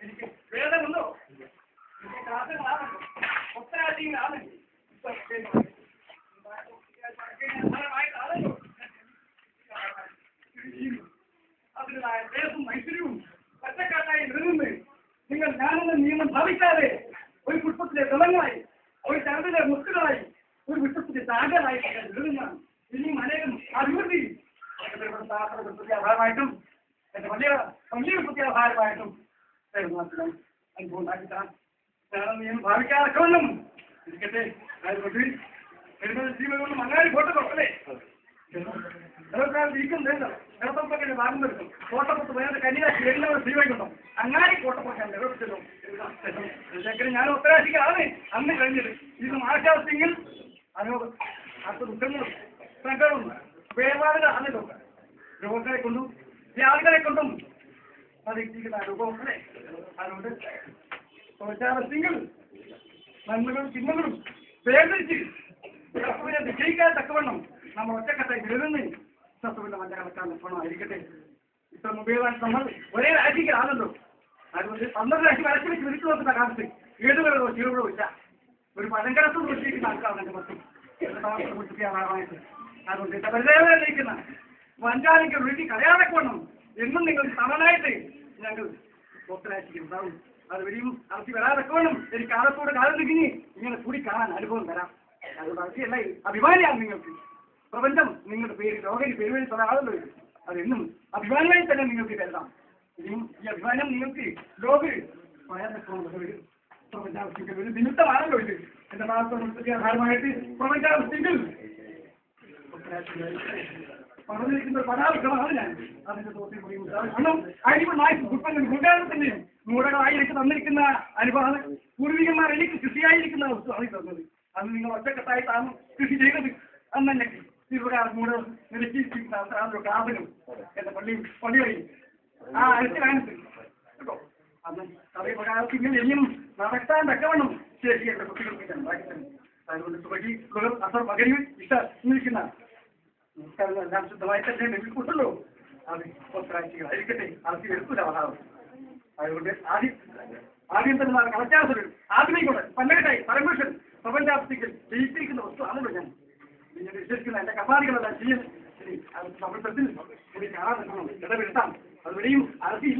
എനിക്ക് വേദമുണ്ടോ എനിക്ക് ക്ലാസ്സുകളാണ് ഒത്തരാശികളാണ് അതിൻ്റെതായ ദേശവും ഐശ്വര്യവും ഒറ്റക്കാട്ടായി നിലനിന്ന് നിങ്ങൾ ഞാനെന്ന നിയമം ഭാവിക്കാതെ ഒരു പുഷ്പത്തിലെ ദളങ്ങളായി ഒരു ചരടിലെ മുത്തുകളായി ഒരു പുഷ്പത്തിന്റെ താഴെയായി നിലനിന്നാണ് ഇനിയും അനേകം അഭിവൃദ്ധി ഭാഗമായിട്ടും എന്റെ വലിയ ഭാഗമായിട്ടും അനുഭവം ഉണ്ടാക്കിത്താൻ ഞാനെന്ന് നിയമം ഭാവിക്കാതെ ഒന്നും ഇരിക്കട്ടെ ജീവനൊന്നും മങ്ങാടി ഫോട്ടോ അല്ലേ നിറത്തൊക്കെ ഭാഗം വരുത്തും കോട്ടപ്പുറത്ത് വേണ്ട കന്യാശി എല്ലാവരും ശ്രീവൈകുണ്ടോ അങ്ങാടി കോട്ടപ്പുറത്താണ് നിറവിച്ചല്ലോ ഞാൻ ഉത്തരാശിക്കാണ് അന്ന് കഴിഞ്ഞത് ഇത് ആശാസ്യങ്ങൾ അടുത്ത ദുഃഖങ്ങളും സങ്കടവും വേവാടുകളാണല്ലോ രോഗങ്ങളെ കൊണ്ടും വ്യാധികളെ കൊണ്ടും പരീക്ഷിക്കുന്ന അനുഭവങ്ങളെ അതുകൊണ്ട് ശോചാരസ്യങ്ങൾ നന്മകളും ചിഹ്നങ്ങളും വേർതിരിച്ച് വിജയിക്കാൻ തക്കവണ്ണം നമ്മൾ ഒറ്റക്കെട്ടായി നിലനിന്ന് ശത്രുവിന്റെ മഞ്ഞ കളക്കാൻ ലക്ഷണമായിരിക്കട്ടെ ഇത്ര മുമ്പേതാൻ നമ്മൾ ഒരേ രാജ്യക്കാണല്ലോ അതുകൊണ്ട് 12 രാജ്യം വരച്ചു വെച്ച് വിളിച്ചു നോക്കുന്ന കാലത്ത് ഏടുകളോ ചീറുകളോ ഇല്ല ഒരു പഴങ്കലത്തോട് വെച്ചിരിക്കുന്ന ആൾക്കാരാണ് എന്റെ മറ്റും ഭാഗമായിട്ട് അതുകൊണ്ട് എന്റെ പരിചയമായിരിക്കുന്ന വഞ്ചാലിക്ക് വീട്ടിൽ കലയാതൊക്കെ വേണം എന്നും നിങ്ങൾ സമനായിട്ട് ഞങ്ങൾ ഒത്തരാശിക്കുന്നുണ്ടാവും അത് വരിയും അറച്ചി വരാതൊക്കെ വേണം എനിക്ക് കാലത്തോടെ കാലം തിരിഞ്ഞ് ഇങ്ങനെ കൂടി കാണാൻ അനുഭവം വരാം അതുകൊണ്ട് അറച്ചിയല്ല അഭിമാനിയാണ് നിങ്ങൾക്ക് പ്രപഞ്ചം നിങ്ങളുടെ പേര് ലോകരി പേരുവഴി ആളല്ലോ അതെന്നും അഭിമാനമായി തന്നെ നിങ്ങൾക്ക് കരുതാം ഇനിയും ഈ അഭിമാനം നിങ്ങൾക്ക് ലോക പ്രപഞ്ചാവസ്ഥയ്ക്ക് ഒരു നിമിത്തമാണല്ലോ ഇത് എന്റെ ഭാഗമായിട്ട് പ്രപഞ്ചാവസ്ഥയ്ക്ക് പറഞ്ഞിരിക്കുന്ന പരാമർശമാണ് ഞാൻ അതിന്റെ തോന്നിയും ഗുരുകാലത്തിന്റെയും മൂടകളായി എനിക്ക് തന്നിരിക്കുന്ന അനുഭവമാണ് പൂർവികന്മാർ എനിക്ക് കൃഷിയായിരിക്കുന്ന വസ്തുവാണ് തന്നത് അന്ന് നിങ്ങൾ ഒറ്റക്കെട്ടായിട്ടാണ് കൃഷി ചെയ്തത് അന്ന് തന്നെ ഇവിടെ മൂട് നിരക്കിയിരിക്കുന്ന അവസരമാണല്ലോ കാതലും എന്റെ പള്ളി വഴി ആ അരച്ചിലാനത്ത് കേട്ടോ അന്ന് അതേ പ്രകാരത്തിൽ ഇങ്ങനെ ഇനിയും നടത്താൻ തക്കവണ്ണം ശേഷി എന്റെ കുട്ടികൾക്ക് ഉണ്ടാക്കിത്തരും അതുകൊണ്ട് തുടങ്ങി അസർ പകരിയും ഇഷ്ട എല്ലാം ശുദ്ധമായി തന്നെ ലഭിക്കുണ്ടല്ലോ അത് ഒത്തരാഴ്ചകളായിരിക്കട്ടെ അറച്ചി എടുക്കില്ല മഹാവ് അതുകൊണ്ട് ആദ്യം തന്നെ കളച്ചാസരും ആദ്യമേക്കൂടെ പന്നകട്ടായി പരമേശ്വരൻ പ്രപഞ്ചാപ്തിക്കൽ ജയിച്ചിരിക്കുന്ന വസ്തു ആണല്ലോ ഞാൻ നിങ്ങൾ വിശ്വസിക്കുന്ന എന്റെ കപാലികളെല്ലാം ചെയ്യും ശരി അത് പ്രപഞ്ചത്തിൽ കൂടി കാണാൻ ഇടപെടുത്താം അതുവരെയും അറച്ചി